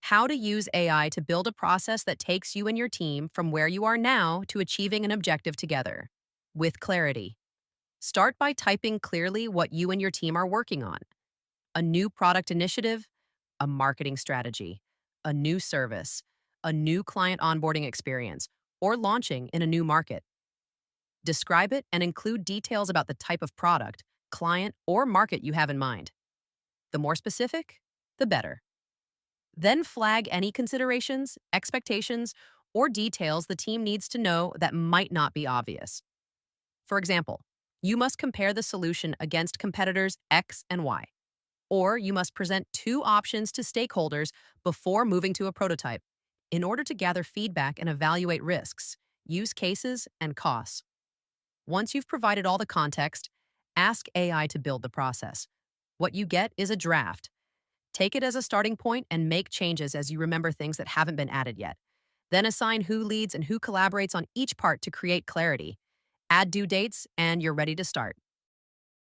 how to use AI to build a process that takes you and your team from where you are now to achieving an objective together with clarity. Start by typing clearly what you and your team are working on: a new product initiative, a marketing strategy, a new service, a new client onboarding experience, or launching in a new market. Describe it and include details about the type of product, client, or market you have in mind. The more specific, the better. Then flag any considerations, expectations, or details the team needs to know that might not be obvious. For example, you must compare the solution against competitors X and Y, or you must present two options to stakeholders before moving to a prototype in order to gather feedback and evaluate risks, use cases, and costs. Once you've provided all the context, ask AI to build the process. What you get is a draft. Take it as a starting point and make changes as you remember things that haven't been added yet. Then assign who leads and who collaborates on each part to create clarity. Add due dates, and you're ready to start.